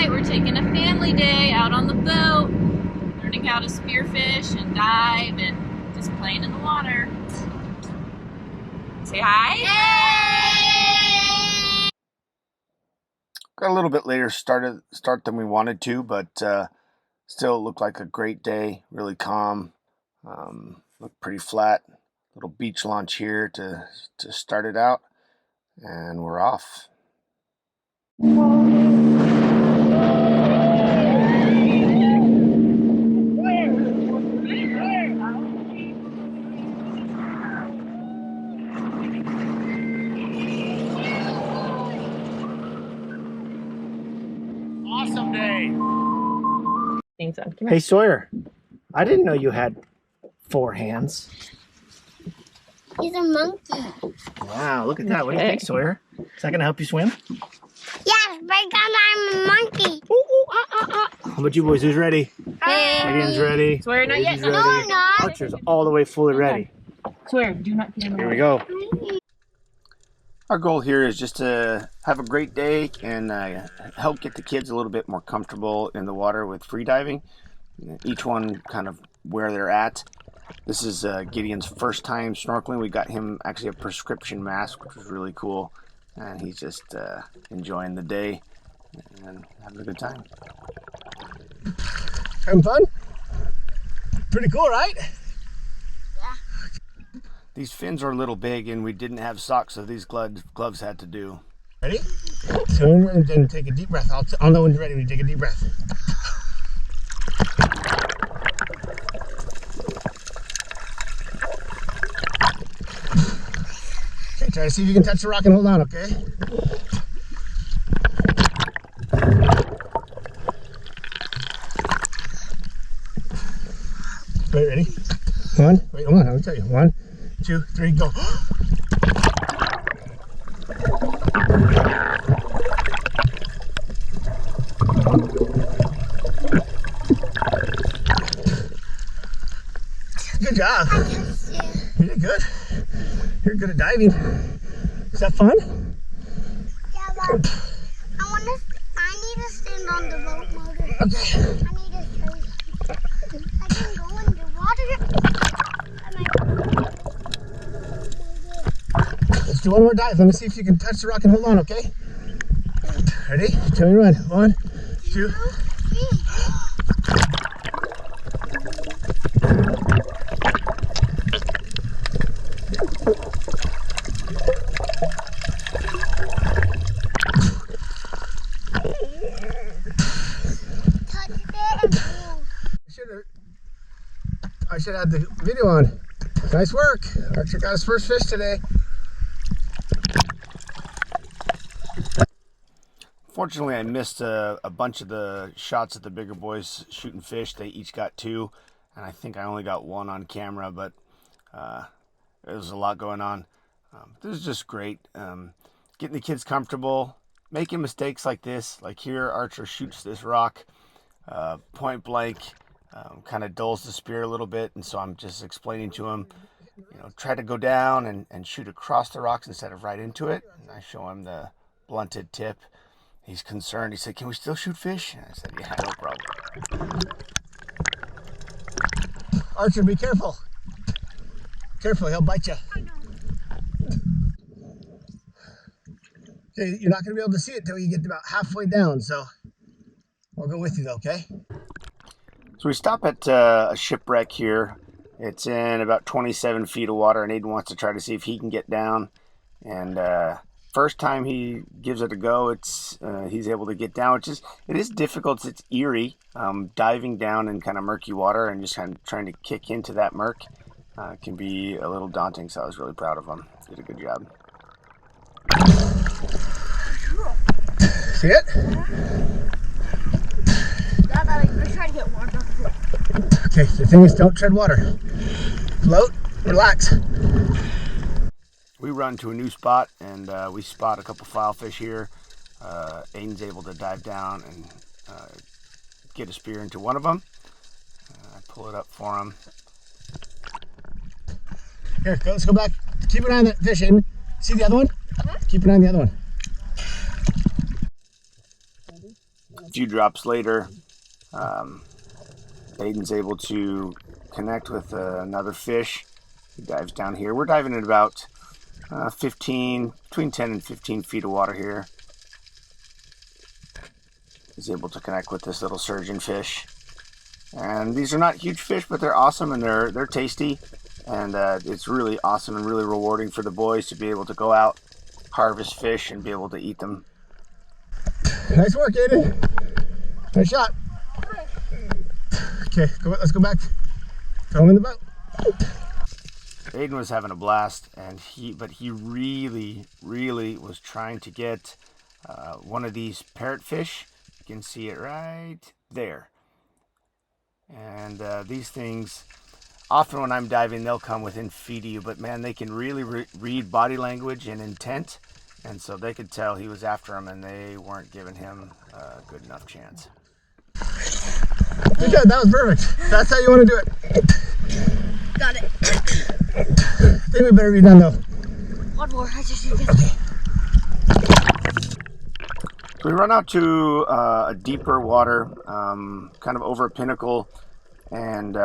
Tonight we're taking a family day out on the boat, learning how to spearfish and dive and just playing in the water. Say hi. Hey! Got a little bit later start than we wanted to, but still looked like a great day. Really calm. Looked pretty flat. Little beach launch here to start it out, and we're off. Awesome day. Hey Sawyer, I didn't know you had 4 hands. He's a monkey. Wow, look at that. What do you think, Sawyer? Is that going to help you swim? Yes, because I'm a monkey. How about you boys? Who's ready? Hey. Gideon's ready. Swear not yet. Daisy's ready. No, I'm not. Archer's all the way fully ready. Swear, do not get in the Here way. we go. Our goal here is just to have a great day and help get the kids a little bit more comfortable in the water with freediving. Each one kind of where they're at. This is Gideon's first time snorkeling. We got him actually a prescription mask, which was really cool. And he's just enjoying the day and having a good time. Having fun? Pretty cool, right? These fins are a little big and we didn't have socks, so these gloves had to do. Ready? So then take a deep breath. I'll know when you're ready when you take a deep breath. Okay, try to see if you can touch the rock and hold on, okay? Wait, ready? Wait, hold on, I'll tell you. 1, 2, 3, go. Good job. You did good. You're good at diving. Is that fun? Yeah, but I need to stand on the boat motor. Okay. I need to show you. I can go underwater. Let's do one more dive. Let me see if you can touch the rock and hold on, okay? Ready? Tell me run. 1, 2. I should have the video on. Nice work. Archer got his first fish today. Fortunately, I missed a bunch of the shots of the bigger boys shooting fish. They each got 2, and I think I only got 1 on camera, but there was a lot going on. This is just great. Getting the kids comfortable, making mistakes like this. Like here, Archer shoots this rock point blank, kind of dulls the spear a little bit, and so I'm just explaining to him, try to go down and shoot across the rocks instead of right into it. And I show him the blunted tip. He's concerned. He said, "Can we still shoot fish?" And I said, "Yeah, no problem." Archer, be careful. Careful, he'll bite you. Okay, you're not going to be able to see it until you get about halfway down, so I'll go with you though, okay? So we stop at a shipwreck here. It's in about 27 feet of water, and Aiden wants to try to see if he can get down. And first time he gives it a go, he's able to get down. It is difficult. It's eerie diving down in kind of murky water and just kind of trying to kick into that murk can be a little daunting. So I was really proud of him. Did a good job. See it? I'm trying to get warmed up. Okay, the thing is, don't tread water. Float, relax. We run to a new spot, and we spot a couple filefish here. Aiden's able to dive down and get a spear into one of them. I pull it up for him. Here, let's go back. Keep an eye on that fish, Aiden. See the other one? Keep an eye on the other one. A few drops later, Aiden's able to connect with another fish. He dives down here. We're diving at about between 10 and 15 feet of water here. He's able to connect with this little surgeon fish. And these are not huge fish, but they're awesome and they're tasty. And it's really awesome and really rewarding for the boys to be able to go out, harvest fish, and be able to eat them. Nice work, Aiden. Nice shot. Okay, let's go back. Throw him in the boat. Aiden was having a blast, and he really was trying to get one of these parrotfish. You can see it right there. And these things, often when I'm diving, they'll come within feet of you, but man, they can really read body language and intent, and so they could tell he was after them, and they weren't giving him a good enough chance. Good job, that was perfect. That's how you want to do it. Got it. I think we better be done though. One more. I just need this. We run out to a deeper water, kind of over a pinnacle, and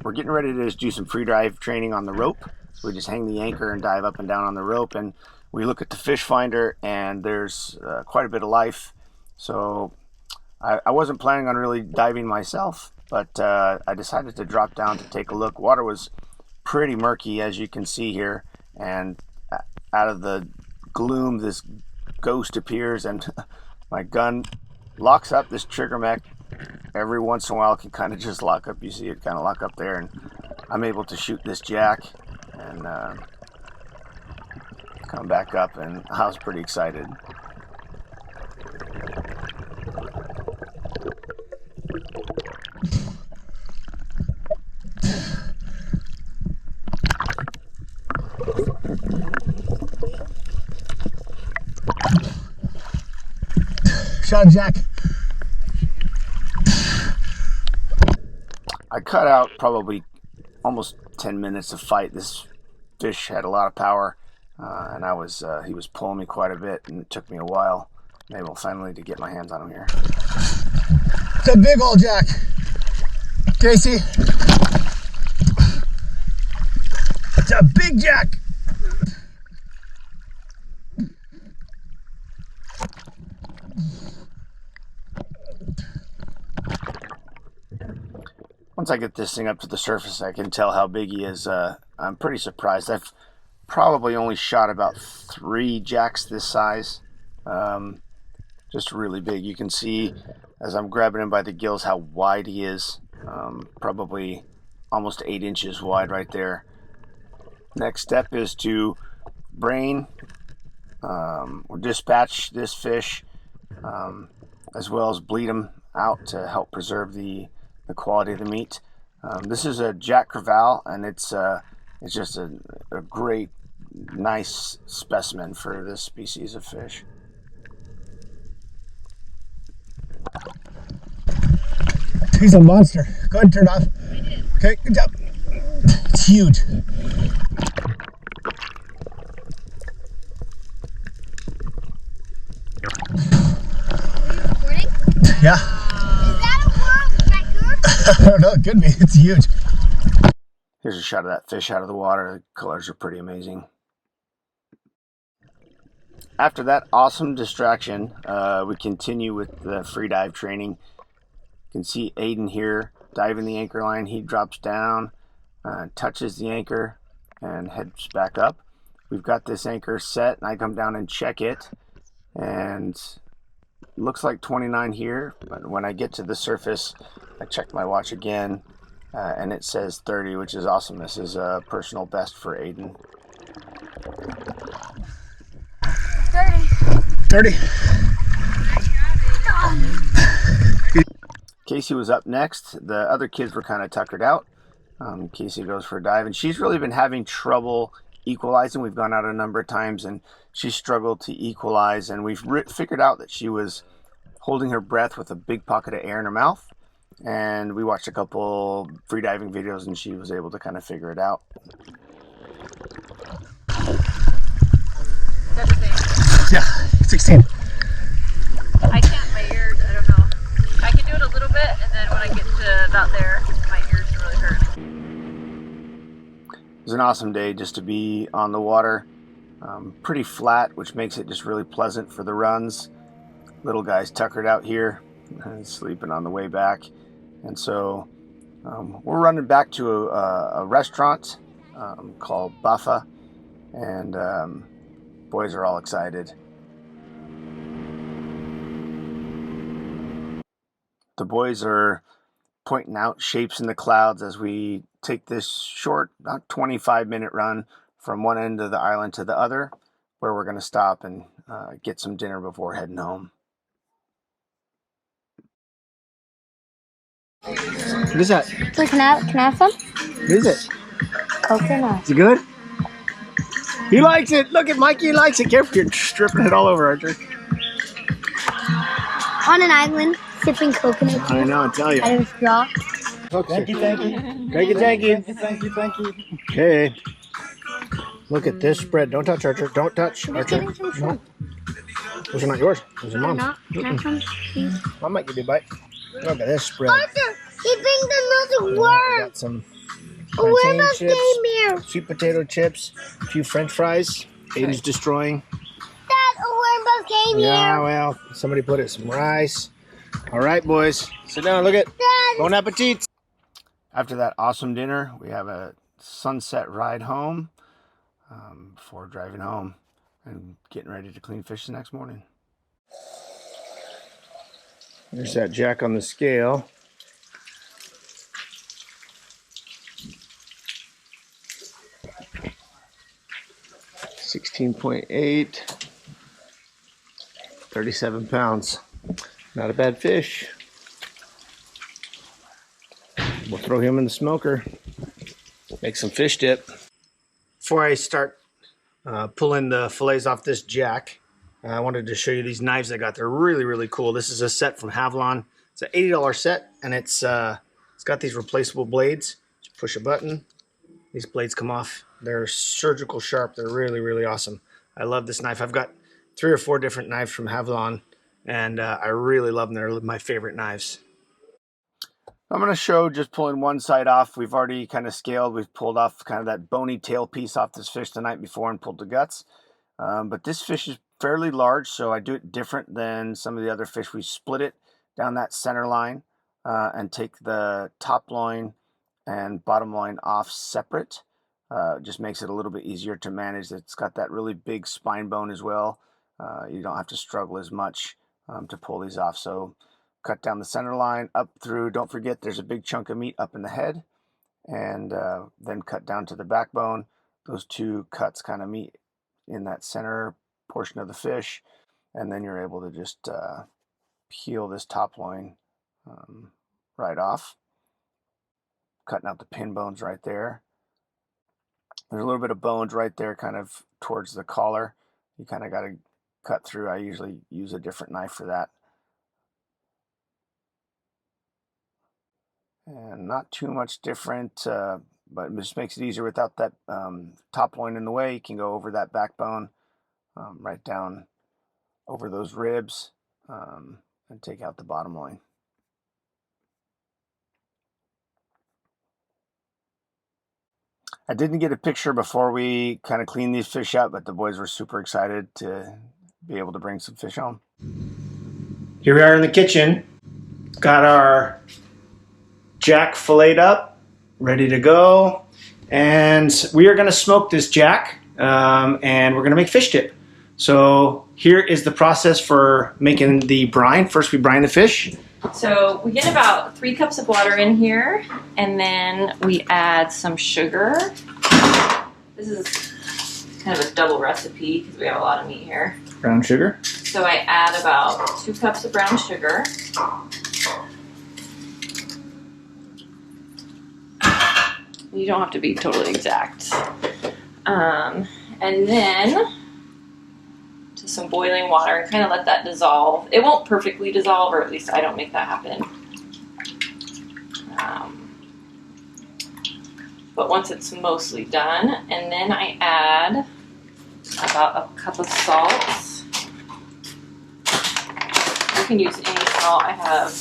we're getting ready to just do some free dive training on the rope. So we just hang the anchor and dive up and down on the rope, and we look at the fish finder, and there's quite a bit of life. So I wasn't planning on really diving myself, but I decided to drop down to take a look. Water was pretty murky, as you can see here, and out of the gloom, this ghost appears, and my gun locks up. This trigger mech every once in a while can kind of just lock up. You see it kind of lock up there, and I'm able to shoot this jack and come back up, and I was pretty excited. Shot a jack. I cut out probably almost 10 minutes of fight. This fish had a lot of power, and he was pulling me quite a bit, and it took me a while. I'm able finally to get my hands on him here. It's a big old jack. Casey. It's a big jack. Once I get this thing up to the surface, I can tell how big he is. I'm pretty surprised. I've probably only shot about 3 jacks this size. Just really big. You can see as I'm grabbing him by the gills how wide he is. Probably almost 8 inches wide right there. Next step is to brain or dispatch this fish, as well as bleed him out to help preserve the quality of the meat. This is a Jack Crevalle, and it's just a great, nice specimen for this species of fish. He's a monster. Go ahead and turn it off. I did. Okay, good job. It's huge. Are you recording? Yeah. Is that a world record? I don't know, it could be. It's huge. Here's a shot of that fish out of the water. The colors are pretty amazing. After that awesome distraction, we continue with the free dive training. You can see Aiden here diving the anchor line. He drops down, touches the anchor, and heads back up. We've got this anchor set, and I come down and check it, and it looks like 29 here, but when I get to the surface, I check my watch again, and it says 30, which is awesome. This is a personal best for Aiden. 30. Casey was up next. The other kids were kind of tuckered out. Casey goes for a dive, and she's really been having trouble equalizing. We've gone out a number of times, and she struggled to equalize, and we've figured out that she was holding her breath with a big pocket of air in her mouth. And we watched a couple free diving videos, and she was able to kind of figure it out. That's the thing. Yeah, 16. I can't my ears. I don't know. was an awesome day just to be on the water. Pretty flat, which makes it just really pleasant for the runs. Little guy's tuckered out here, sleeping on the way back. And so we're running back to a restaurant called Buffa, and boys are all excited. The boys are pointing out shapes in the clouds as we take this short, about 25-minute run from one end of the island to the other, where we're going to stop and get some dinner before heading home. What is that? So can I have some? What is it? Coconut. Is it good? He likes it. Look at Mikey, he likes it. Careful, you're stripping it all over, Archer. On an island, sipping coconut juice. I know, I tell you. Out of a straw. Thank you, thank you. Thank you, thank you. Thank you, thank you. Okay. Look at this spread. Don't touch, Archer. Don't touch, Archer. No. Those are not yours. Those are Mom's. Not. Can I have some, please? Mom might give you a bite. Look at this spread. Arthur, he thinks another We word. got some Where plantain about chips, game here? sweet potato chips, a few French fries. Aiden's destroying. Dad, where about game Yeah, here? well, somebody put it some rice. All right, boys, sit down. Look at. Dad. Bon appetit. After that awesome dinner, we have a sunset ride home before driving home and getting ready to clean fish the next morning. There's that jack on the scale. $16.8, 37 pounds. Not a bad fish. We'll throw him in the smoker. Make some fish dip. Before I start pulling the fillets off this jack, I wanted to show you these knives I got. They're really, really cool. This is a set from Havalon. It's an $80 set, and it's got these replaceable blades. Just push a button. These blades come off. They're surgical sharp. They're really, really awesome. I love this knife. I've got 3 or 4 different knives from Havalon, and I really love them. They're my favorite knives. I'm going to show just pulling one side off. We've already kind of scaled. We've pulled off kind of that bony tail piece off this fish the night before and pulled the guts. But this fish is fairly large, so I do it different than some of the other fish. We split it down that center line and take the top loin and bottom loin off separate. Just makes it a little bit easier to manage. It's got that really big spine bone as well. You don't have to struggle as much to pull these off. So cut down the center line up through. Don't forget there's a big chunk of meat up in the head, and then cut down to the backbone. Those 2 cuts kind of meet in that center portion of the fish, and then you're able to just peel this top loin right off, cutting out the pin bones right there. There's a little bit of bones right there kind of towards the collar. You kind of got to cut through. I usually use a different knife for that. And not too much different, but it just makes it easier without that top loin in the way. You can go over that backbone, right down over those ribs, and take out the bottom loin. I didn't get a picture before we kind of cleaned these fish up, but the boys were super excited to be able to bring some fish home. Here we are in the kitchen. Got our jack filleted up, ready to go. And we are going to smoke this jack, and we're going to make fish dip. So here is the process for making the brine. First we brine the fish. So we get about 3 cups of water in here, and then we add some sugar. This is kind of a double recipe because we have a lot of meat here. Brown sugar. So I add about 2 cups of brown sugar. You don't have to be totally exact. And then to some boiling water and kind of let that dissolve. It won't perfectly dissolve, or at least I don't make that happen. But once it's mostly done, and then I add about a cup of salt. You can use any salt. I have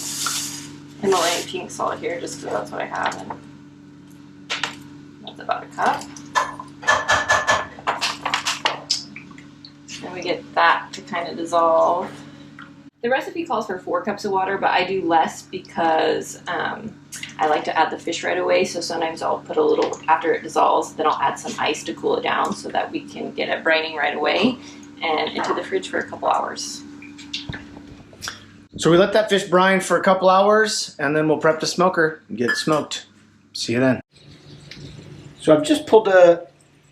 Himalayan pink salt here just because that's what I have. And that's about a cup. we get that to kind of dissolve. The recipe calls for 4 cups of water, but I do less because I like to add the fish right away. So sometimes I'll put a little, after it dissolves, then I'll add some ice to cool it down so that we can get it braining right away and into the fridge for a couple hours. So we let that fish brine for a couple hours, and then we'll prep the smoker and get it smoked. See you then. So I've just pulled the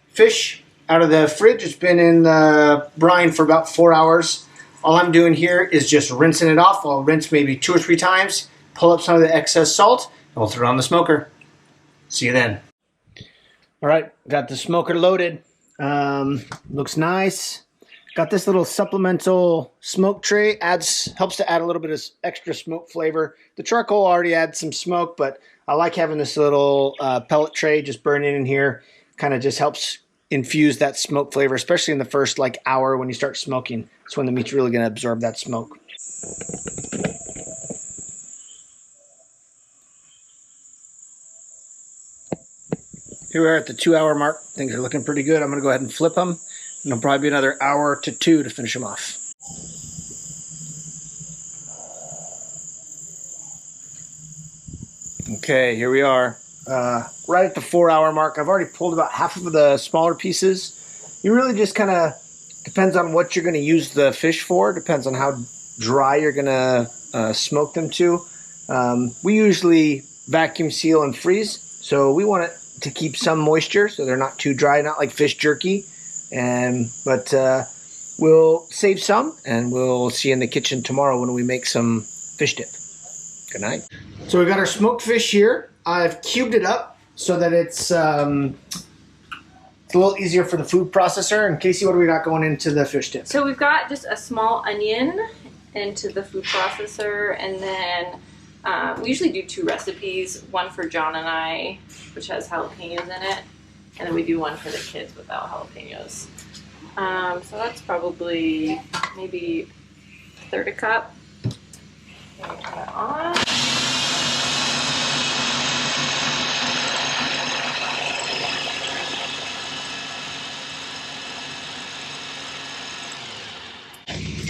fish out of the fridge. It's been in the brine for about 4 hours. All I'm doing here is just rinsing it off. I'll rinse maybe 2 or 3 times, pull up some of the excess salt, and we'll throw it on the smoker. See you then. All right, got the smoker loaded. Looks nice. Got this little supplemental smoke tray. Helps to add a little bit of extra smoke flavor. The charcoal already adds some smoke, but I like having this little pellet tray just burning in here. Kind of just helps infuse that smoke flavor, especially in the first like hour when you start smoking. That's when the meat's really going to absorb that smoke. Here we are at the 2-hour mark. Things are looking pretty good. I'm going to go ahead and flip them. And it'll probably be another hour to 2 to finish them off. Okay, here we are. Right at the 4-hour mark. I've already pulled about half of the smaller pieces. You really just kind of, depends on what you're going to use the fish for. Depends on how dry you're going to smoke them to. We usually vacuum seal and freeze. So we want it to keep some moisture so they're not too dry, not like fish jerky. But we'll save some, and we'll see you in the kitchen tomorrow when we make some fish dip. Good night. So we've got our smoked fish here. I've cubed it up so that it's a little easier for the food processor. And Casey, what do we got going into the fish dip? So we've got just a small onion into the food processor, and then we usually do 2 recipes, one for John and I, which has jalapenos in it, and then we do one for the kids without jalapenos. So that's probably maybe 1/3 cup. Put it on.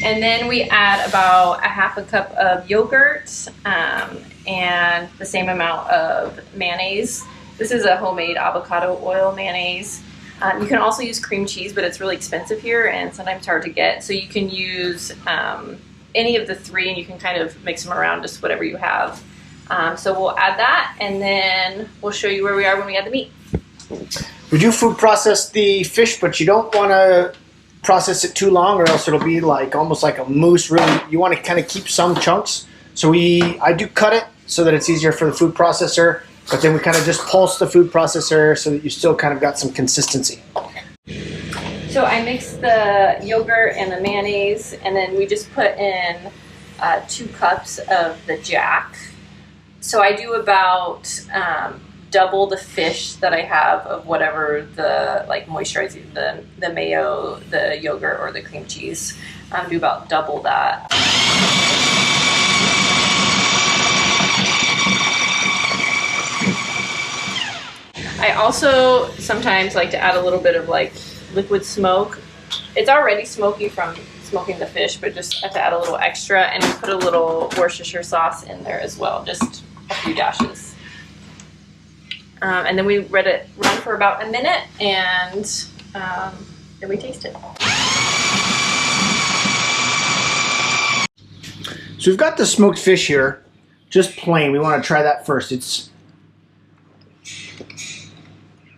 And then we add about 1/2 cup of yogurt and the same amount of mayonnaise. This is a homemade avocado oil mayonnaise. You can also use cream cheese, but it's really expensive here and sometimes hard to get. So you can use any of the 3, and you can kind of mix them around, just whatever you have. So we'll add that, and then we'll show you where we are when we add the meat. We do food process the fish, but you don't want to process it too long, or else it'll be like almost like a mousse. Really, you want to kind of keep some chunks. So I do cut it so that it's easier for the food processor, but then we kind of just pulse the food processor so that you still kind of got some consistency. So I mix the yogurt and the mayonnaise, and then we just put in 2 cups of the jack. So I do about double the fish that I have of whatever the moisturizing, the mayo, the yogurt, or the cream cheese. Do about double that. I also sometimes like to add a little bit of liquid smoke. It's already smoky from smoking the fish, but just have to add a little extra, and we put a little Worcestershire sauce in there as well, just a few dashes. And then we let it run for about a minute, and then we taste it. So we've got the smoked fish here, just plain. We want to try that first. It's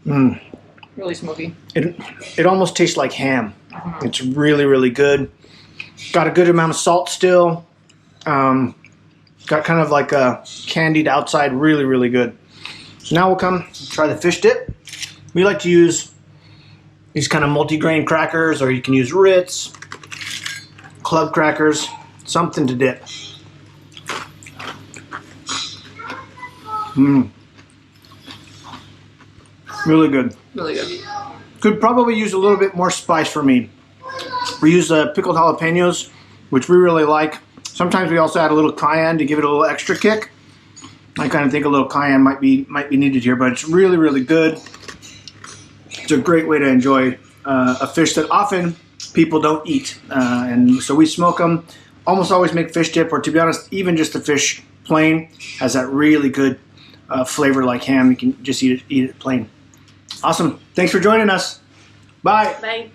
really smoky. It almost tastes like ham. It's really, really good. Got a good amount of salt still. Got kind of like a candied outside. Really, really good. So now we'll come try the fish dip. We like to use these kind of multi-grain crackers, or you can use Ritz, club crackers, something to dip. Really good. Really good. Could probably use a little bit more spice for me. We use pickled jalapenos, which we really like. Sometimes we also add a little cayenne to give it a little extra kick. I kind of think a little cayenne might be needed here, but it's really, really good. It's a great way to enjoy a fish that often people don't eat. And so we smoke them. Almost always make fish dip, or to be honest, even just the fish plain has that really good flavor like ham. You can just eat it plain. Awesome. Thanks for joining us. Bye. Bye.